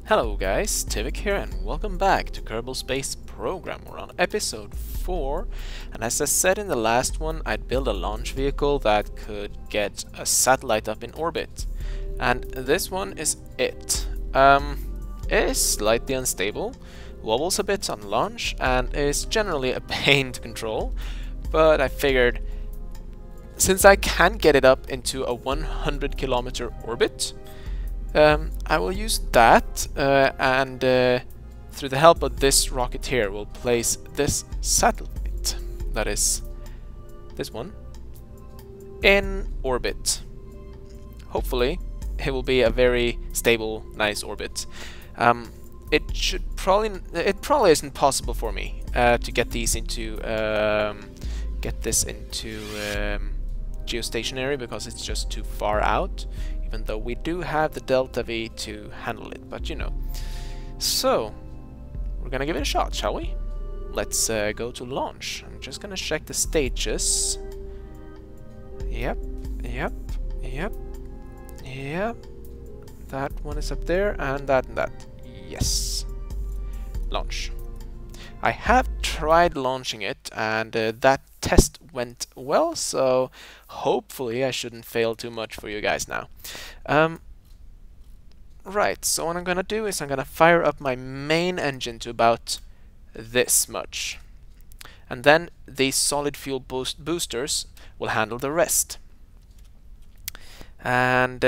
Hello guys, Tivik here and welcome back to Kerbal Space Program. We're on episode 4 and as I said in the last one, I'd build a launch vehicle that could get a satellite up in orbit. And this one is it. It is slightly unstable, wobbles a bit on launch and is generally a pain to control, but I figured since I can get it up into a 100-kilometer orbit, I will use that and through the help of this rocket here we'll place this satellite, that is this one, in orbit. Hopefully it will be a very stable, nice orbit. It probably isn't possible for me to get these into geostationary because it's just too far out, even though we do have the Delta V to handle it, but you know. So we're gonna give it a shot, shall we? Let's go to launch. I'm just gonna check the stages. Yep. That one is up there, and that and that. Yes. Launch. I have tried launching it, and that test went well, so hopefully I shouldn't fail too much for you guys now. Right, so what I'm gonna do is I'm gonna fire up my main engine to about this much, and then these solid fuel boosters will handle the rest. And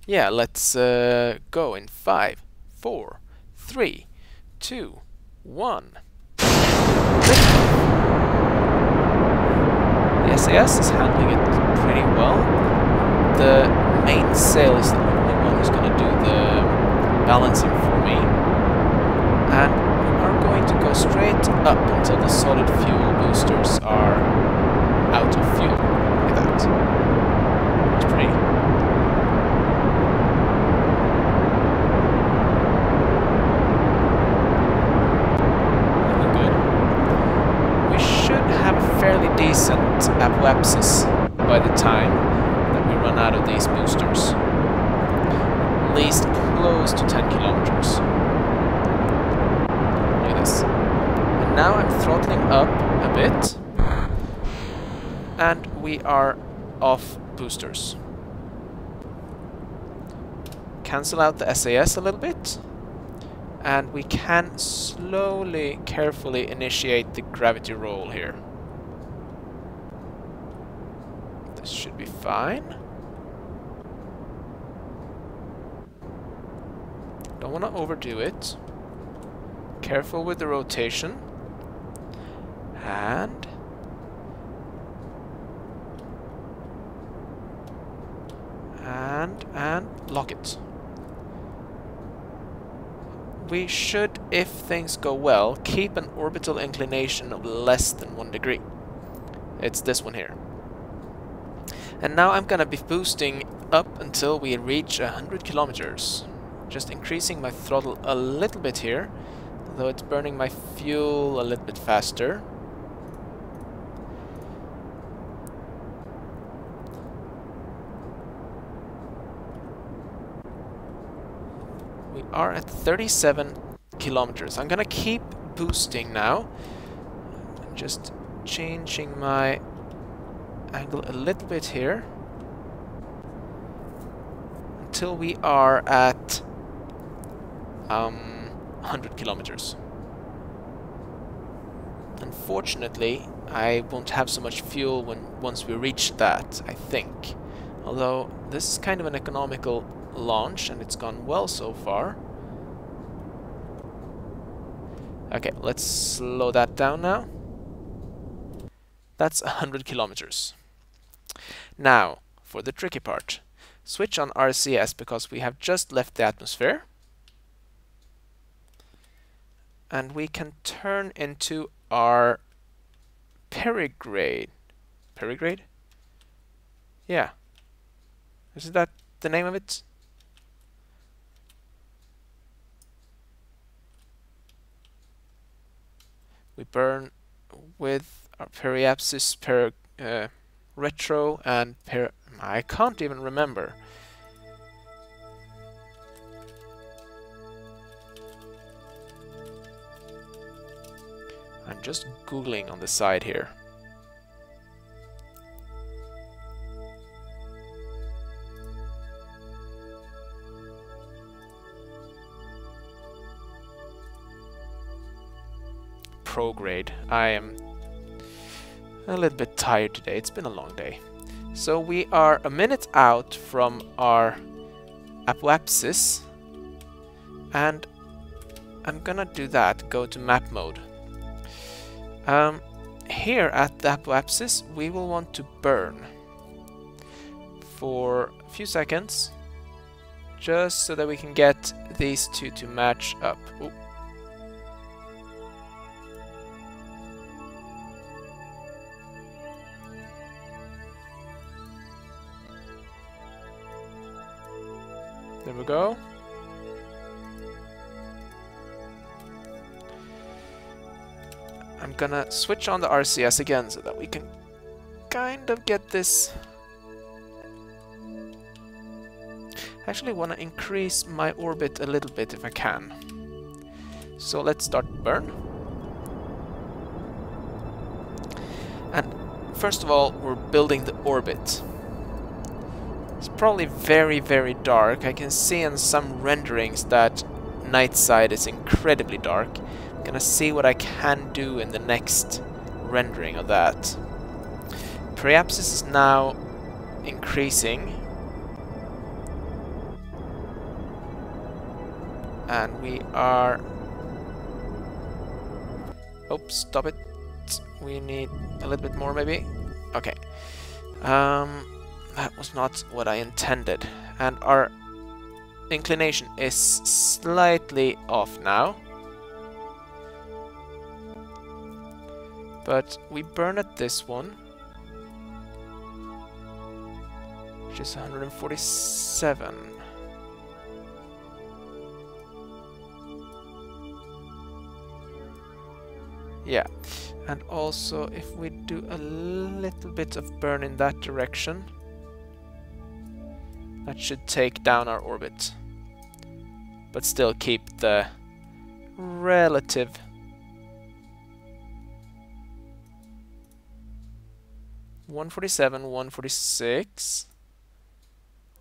yeah, let's go in 5, 4, 3, 2, 1. The SAS is handling it pretty well. The main sail is the only one who's going to do the balancing for me. And we are going to go straight up until the solid fuel boosters are out of fuel. Look at that. It's pretty. Fairly decent apoapsis by the time that we run out of these boosters. At least close to 10 kilometers. Look at this. And now I'm throttling up a bit, and we are off boosters. Cancel out the SAS a little bit, and we can slowly, carefully initiate the gravity roll here. This should be fine. Don't want to overdo it. Careful with the rotation. And lock it. We should, if things go well, keep an orbital inclination of less than 1 degree. It's this one here. And now I'm gonna be boosting up until we reach 100 kilometers. Just increasing my throttle a little bit here, though it's burning my fuel a little bit faster. We are at 37 kilometers. I'm gonna keep boosting now. Just changing my angle a little bit here until we are at 100 kilometers. Unfortunately, I won't have so much fuel once we reach that, I think. Although this is kind of an economical launch and it's gone well so far. Okay, let's slow that down now. That's 100 kilometers. Now, for the tricky part. Switch on RCS because we have just left the atmosphere. And we can turn into our perigrade. Perigrade? Yeah. Isn't that the name of it? We burn with our periapsis, retro, and I can't even remember. I'm just googling on the side here. Prograde. I am a little bit tired today. It's been a long day. So we are a minute out from our apoapsis, and I'm gonna do that. Go to map mode. Here at the apoapsis, we will want to burn for a few seconds, just so that we can get these two to match up. Ooh. There we go. I'm gonna switch on the RCS again so that we can kind of get this. I actually want to increase my orbit a little bit if I can. So let's start burn. And first of all, we're building the orbit. It's probably very, very dark. I can see in some renderings that night side is incredibly dark. I'm gonna see what I can do in the next rendering of that. Periapsis is now increasing. And we are... Oops, stop it. We need a little bit more maybe. Okay. That was not what I intended. And our inclination is slightly off now. But we burn at this one, which is 147. Yeah, and also if we do a little bit of burn in that direction, that should take down our orbit, but still keep the relative 147, 146,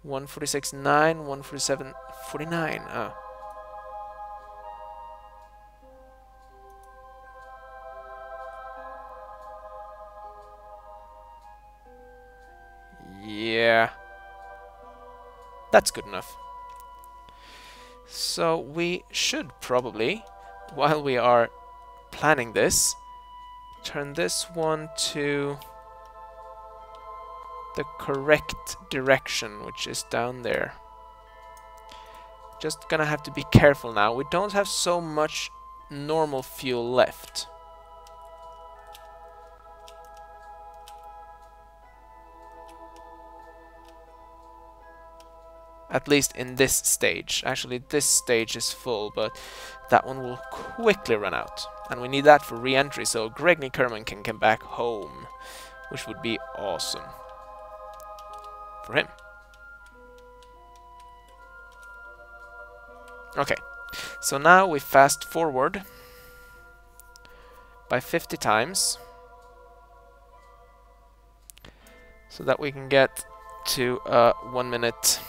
146.9, 147.49. Oh. Yeah. That's good enough. So we should probably, while we are planning this, turn this one to the correct direction, which is down there. Just gonna have to be careful now. We don't have so much normal fuel left. At least in this stage. Actually, this stage is full, but that one will quickly run out. And we need that for re-entry, so Greg Nickerman can come back home, which would be awesome for him. Okay, so now we fast forward by 50 times, so that we can get to 1 minute.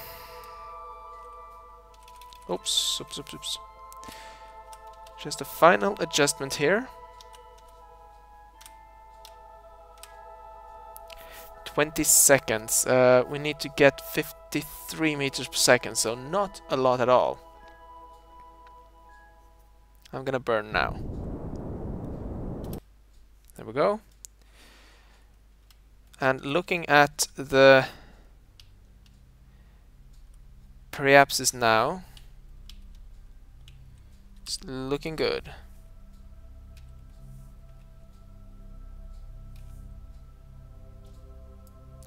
Oops. Just a final adjustment here. 20 seconds. We need to get 53 meters per second, so not a lot at all. I'm gonna burn now. There we go. And looking at the periapsis now, it's looking good.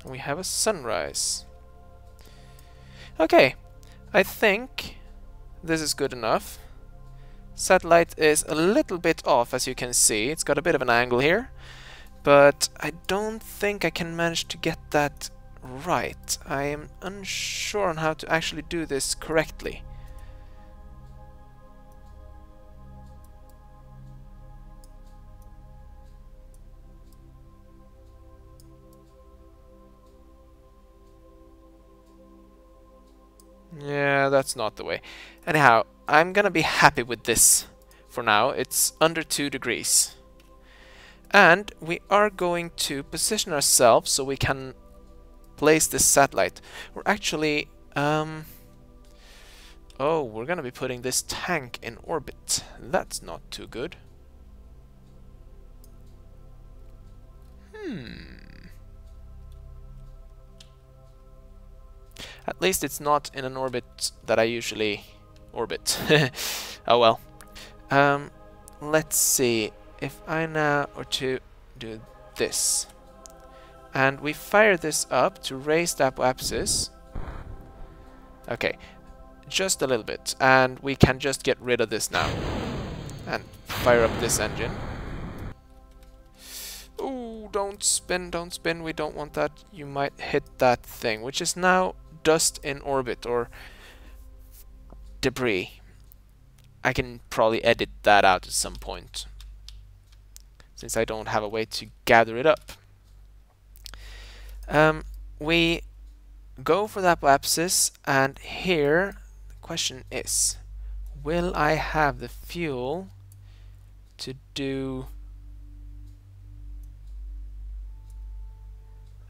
We have a sunrise. Okay, I think this is good enough. Satellite is a little bit off, as you can see. It's got a bit of an angle here, but I don't think I can manage to get that right. I am unsure on how to actually do this correctly. That's not the way. Anyhow, I'm gonna be happy with this for now. It's under 2 degrees. And we are going to position ourselves so we can place this satellite. We're actually... oh, we're gonna be putting this tank in orbit. That's not too good. At least it's not in an orbit that I usually orbit. Oh well. Let's see. If I now were to do this, and we fire this up to raise the apoapsis. Okay, just a little bit, and we can just get rid of this now and fire up this engine. Ooh, don't spin, don't spin. We don't want that. You might hit that thing, which is now dust in orbit or debris. I can probably edit that out at some point, since I don't have a way to gather it up. We go for the apoapsis, and here the question is, will I have the fuel to do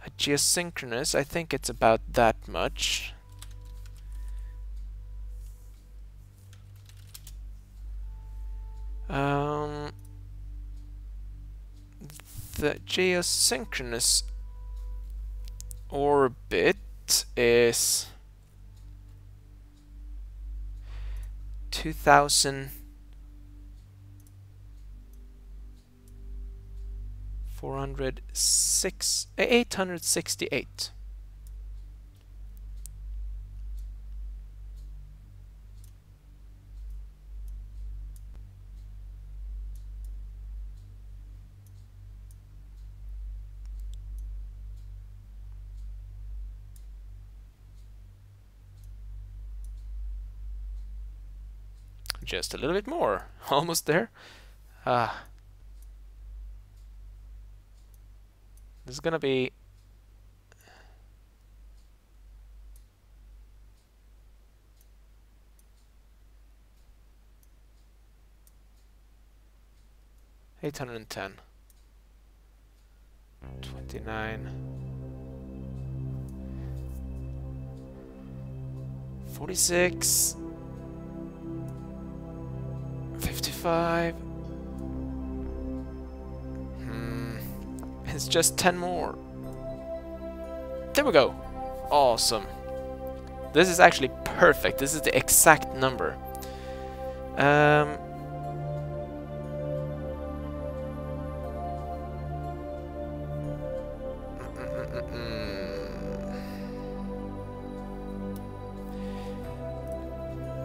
a geosynchronous? I think it's about that much. The geosynchronous orbit is 868. Just a little bit more. Almost there. This is gonna be... $810. 29. 46. 55. It's just 10 more. There we go. Awesome. This is actually perfect. This is the exact number.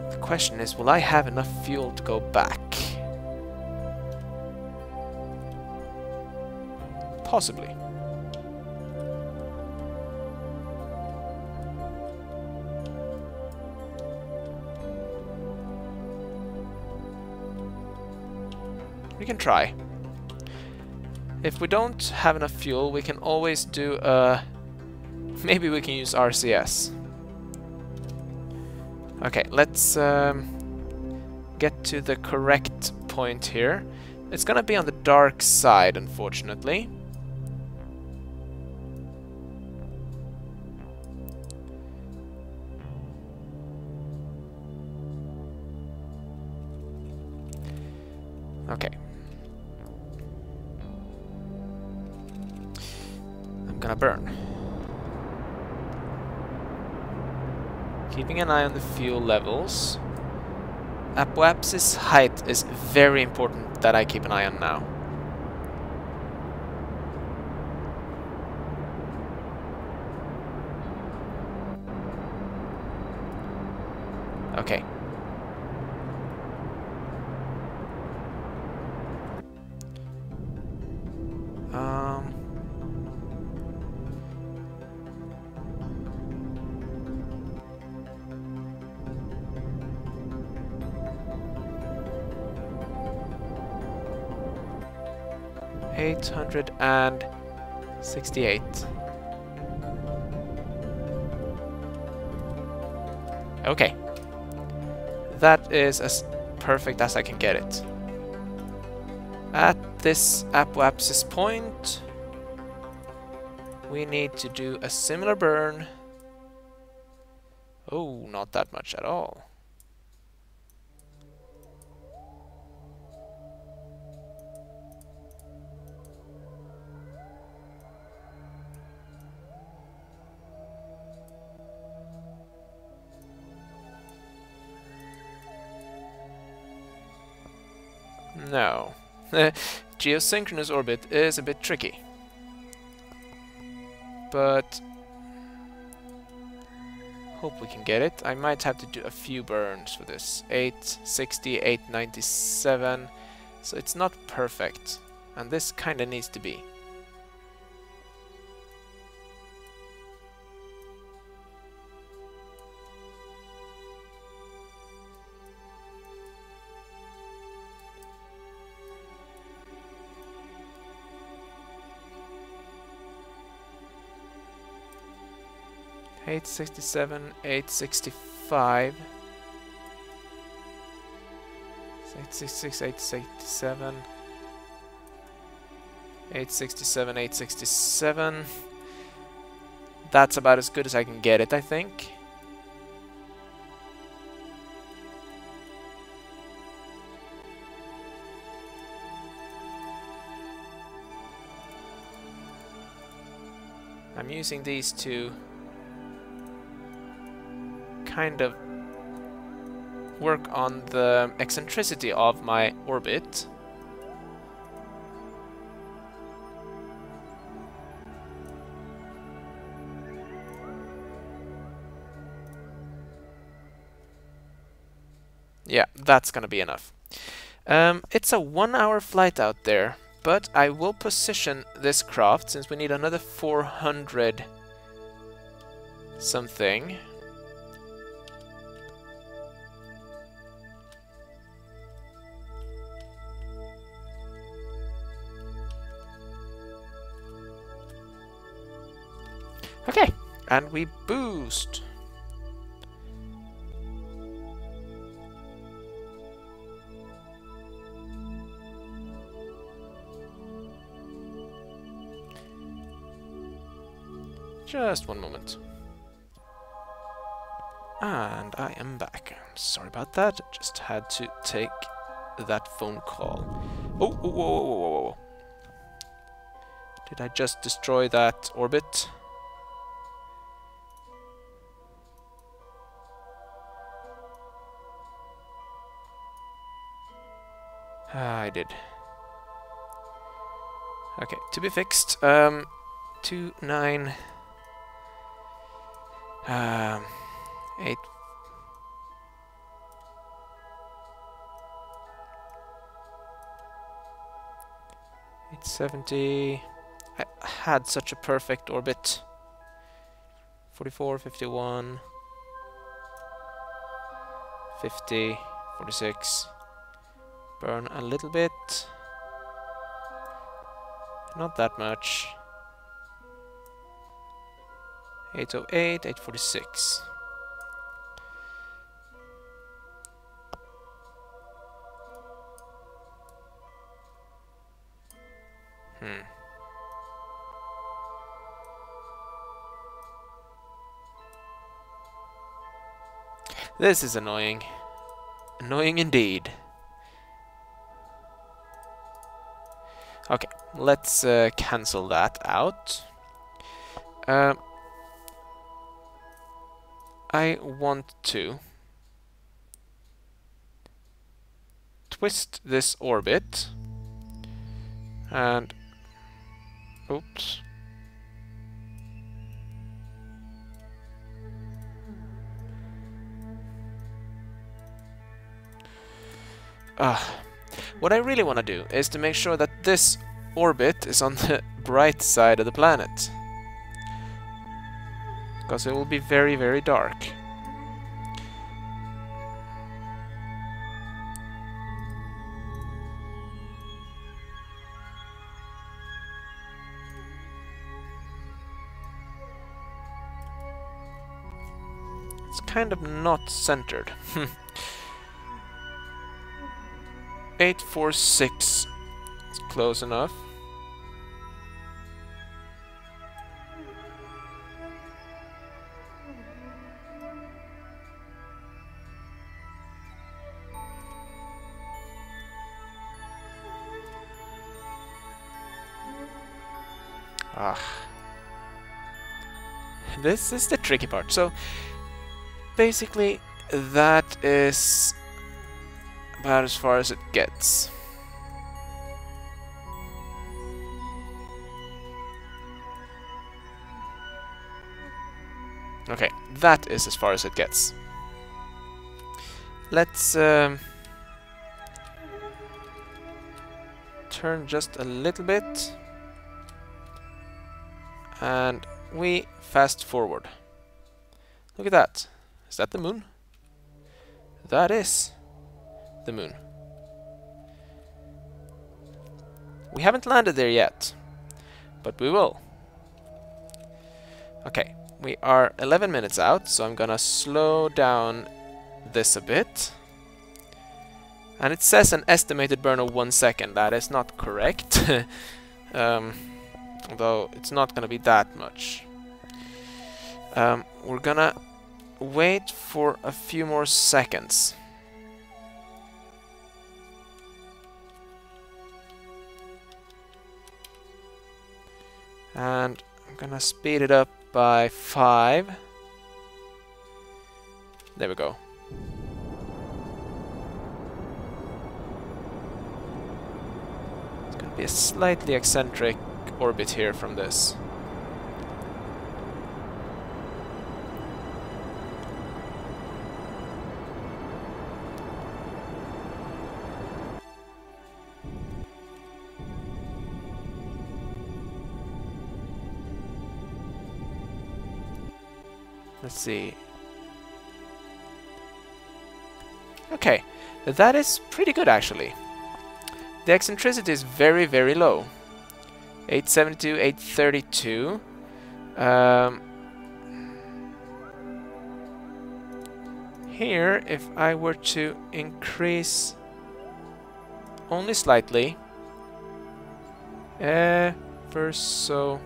The question is, will I have enough fuel to go back? Possibly. We can try. If we don't have enough fuel, we can always do maybe we can use RCS. Okay, let's get to the correct point here. It's gonna be on the dark side, unfortunately. Okay. I'm gonna burn. Keeping an eye on the fuel levels. Apoapsis height is very important that I keep an eye on now. Okay. $868. Okay. That is as perfect as I can get it. At this apoapsis point, we need to do a similar burn. Oh, not that much at all. No. Geosynchronous orbit is a bit tricky. But hope we can get it. I might have to do a few burns for this. 860, 897. So it's not perfect. And this kinda needs to be. Eight 67, 865, 866, 867, 867, 867. That's about as good as I can get it, I think. I'm using these to kind of work on the eccentricity of my orbit. Yeah, that's gonna be enough. It's a 1-hour flight out there, but I will position this craft since we need another 400 something. Okay, and we boost. Just one moment. And I am back. Sorry about that. Just had to take that phone call. Oh, whoa, whoa, whoa, whoa, whoa. Did I just destroy that orbit? I did. Okay, to be fixed. 2, 9, 8. $870. I had such a perfect orbit. 44, 51, 50, 46. Burn a little bit. Not that much. 808, 846. This is annoying. Annoying indeed. Okay, let's cancel that out. I want to twist this orbit and oops. What I really want to do is to make sure that this orbit is on the bright side of the planet, because it will be very, very dark. It's kind of not centered. 846 is close enough. Ah. This is the tricky part. So basically that is about as far as it gets. Okay, that is as far as it gets. Let's turn just a little bit, and we fast forward. Look at that. Is that the moon? That is the moon. We haven't landed there yet, but we will. Okay, we are 11 minutes out, so I'm gonna slow down this a bit. And it says an estimated burn of 1 second. That is not correct. Although it's not gonna be that much. We're gonna wait for a few more seconds. And I'm gonna speed it up by 5. There we go. It's gonna be a slightly eccentric orbit here from this. Let's see. Okay, that is pretty good actually. The eccentricity is very, very low. 872, 832. Here, if I were to increase only slightly, first, so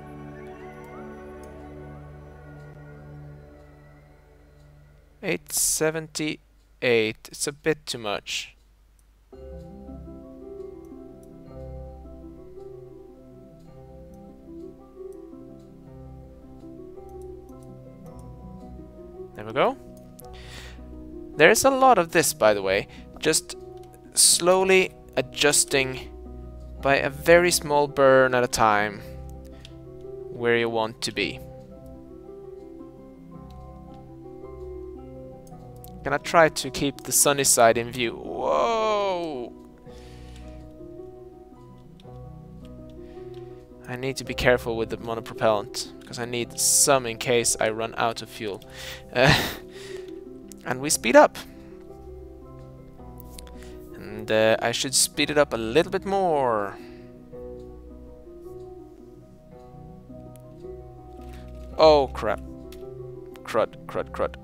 878, it's a bit too much. There we go. There's a lot of this, by the way, just slowly adjusting by a very small burn at a time where you want to be. Gonna try to keep the sunny side in view. Whoa! I need to be careful with the monopropellant, because I need some in case I run out of fuel. And we speed up. And I should speed it up a little bit more. Oh crap. Crud, crud, crud.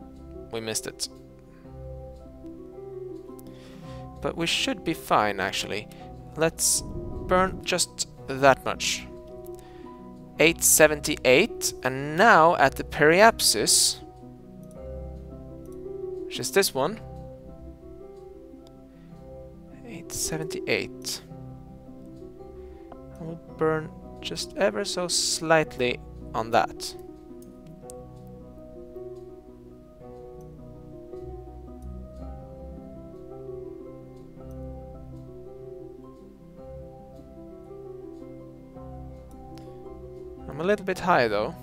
We missed it. But we should be fine, actually. Let's burn just that much. 878, and now at the periapsis, which is this one, 878. I will burn just ever so slightly on that. I'm a little bit high though.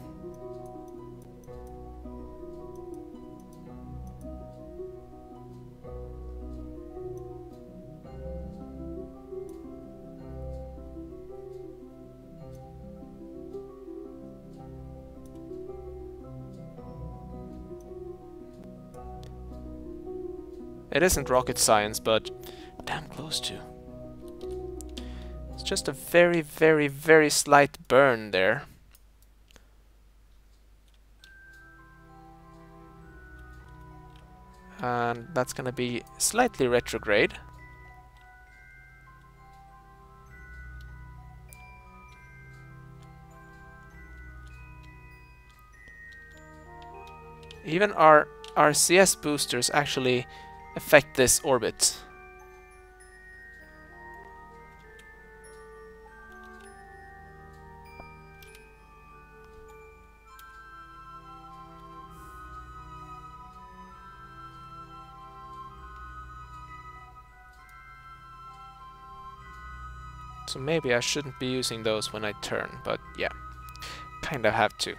It isn't rocket science, but damn close to. It's just a very, very, very slight burn there. And that's gonna be slightly retrograde. Even our RCS boosters actually affect this orbit. So maybe I shouldn't be using those when I turn, but yeah, kinda have to.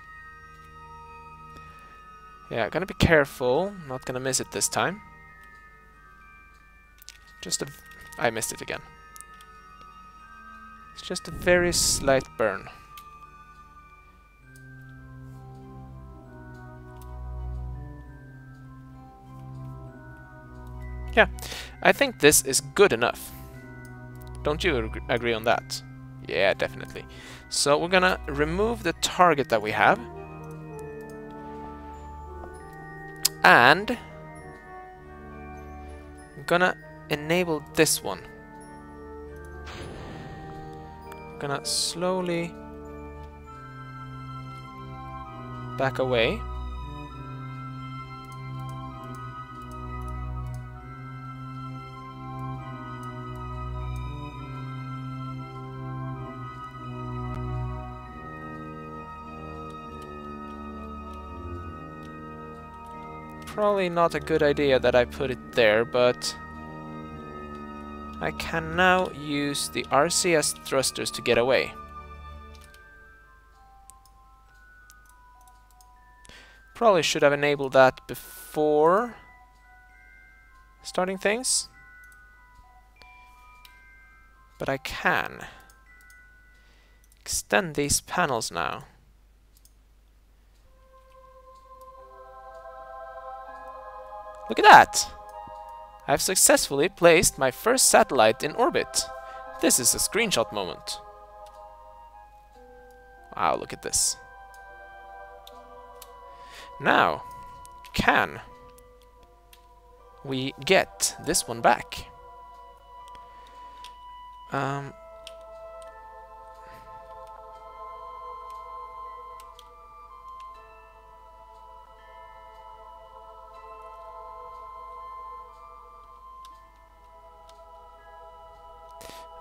Yeah, gotta be careful, not gonna miss it this time. I missed it again. It's just a very slight burn. Yeah, I think this is good enough. Don't you agree on that? Yeah, definitely. So we're gonna remove the target that we have. And I'm gonna enable this one. I'm gonna slowly back away. Probably not a good idea that I put it there, but I can now use the RCS thrusters to get away. Probably should have enabled that before starting things, but I can extend these panels now. Look at that! I've successfully placed my first satellite in orbit. This is a screenshot moment. Wow, look at this. Now, can we get this one back?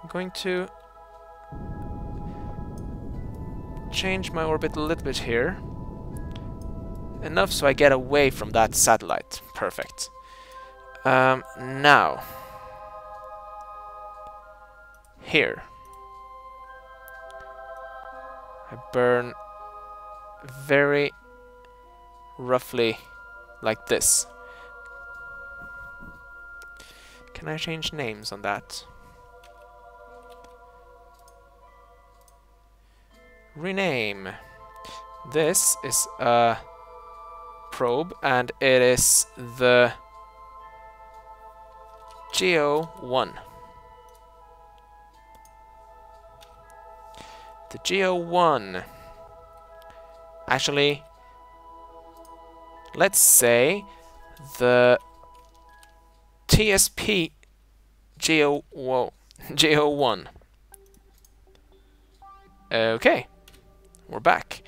I'm going to change my orbit a little bit here. Enough so I get away from that satellite. Perfect. Now, here, I burn very roughly like this. Can I change names on that? Rename. This is a probe, and it is the Geo1. The Geo1. Actually, let's say the TSP Geo1. Okay, we're back.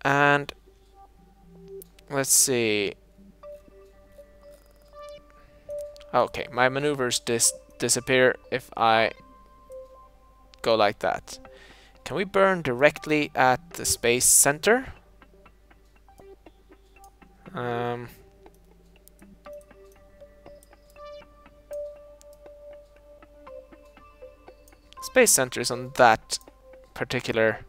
And let's see. Okay, my maneuvers disappear if I go like that. Can we burn directly at the space center? Space center is on that particular.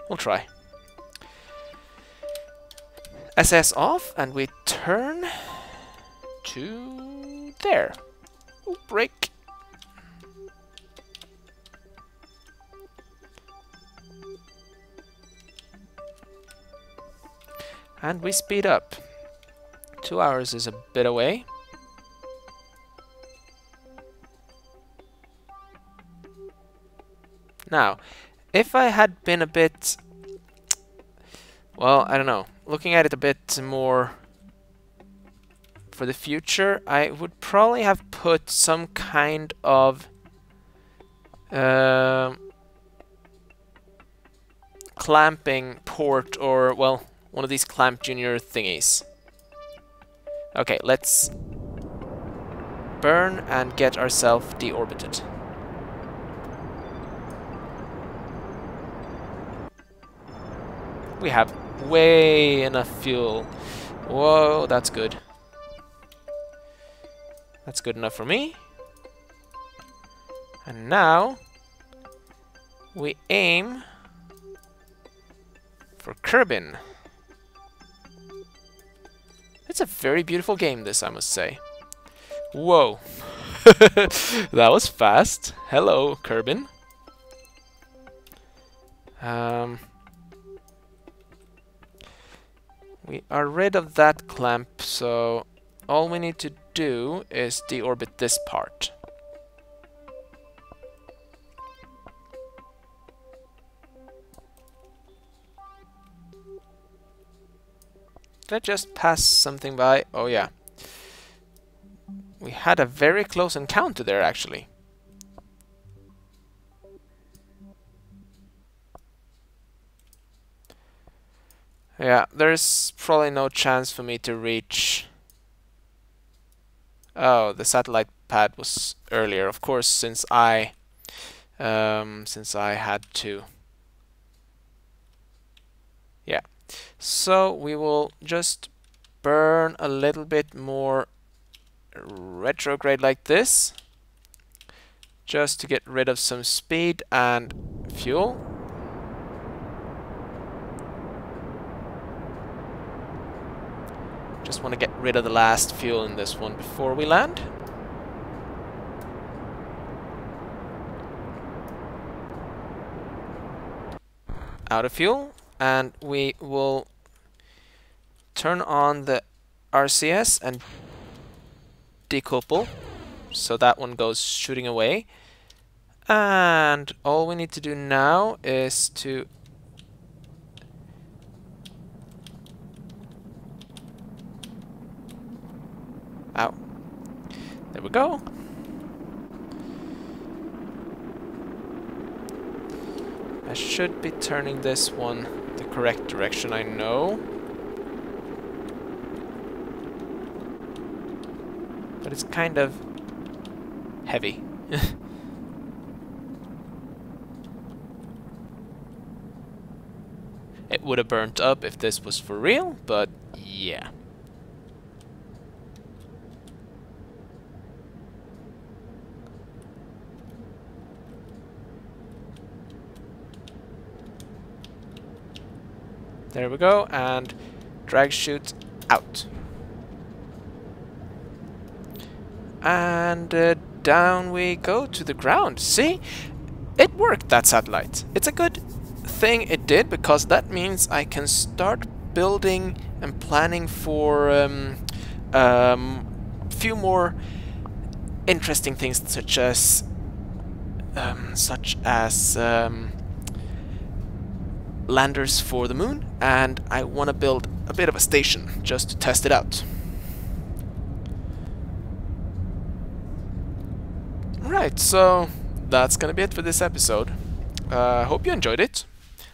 We'll try. SS off, and we turn to there. Ooh, brake. And we speed up. 2 hours is a bit away. Now, if I had been a bit, well, I don't know, looking at it a bit more for the future, I would probably have put some kind of clamping port, or, well, one of these clamp junior thingies. Okay, let's burn and get ourselves deorbited. We have way enough fuel. Whoa, that's good. That's good enough for me. And now we aim for Kerbin. It's a very beautiful game, this, I must say. Whoa. That was fast. Hello, Kerbin. We are rid of that clamp, so all we need to do is deorbit this part. Did I just pass something by? Oh yeah. We had a very close encounter there, actually. Yeah, there's probably no chance for me to reach... Oh, the satellite pad was earlier, of course, since I had to. Yeah. So we will just burn a little bit more retrograde like this, just to get rid of some speed and fuel. Just want to get rid of the last fuel in this one before we land. Out of fuel, and we will turn on the RCS and decouple, so that one goes shooting away. And all we need to do now is to ow. There we go. I should be turning this one the correct direction, I know. But it's kind of heavy. It would have burnt up if this was for real, but yeah. There we go, and drag shoot out. And down we go to the ground. See? It worked, that satellite. It's a good thing it did, because that means I can start building and planning for few more interesting things, such as landers for the moon, and I want to build a bit of a station just to test it out. Right, so that's gonna be it for this episode. Hope you enjoyed it.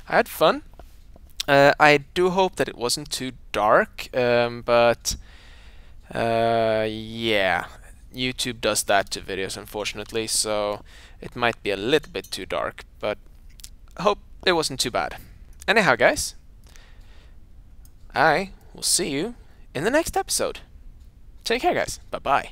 I had fun. I do hope that it wasn't too dark, but yeah, YouTube does that to videos, unfortunately, so it might be a little bit too dark, but I hope it wasn't too bad. Anyhow, guys, I will see you in the next episode. Take care, guys. Bye-bye.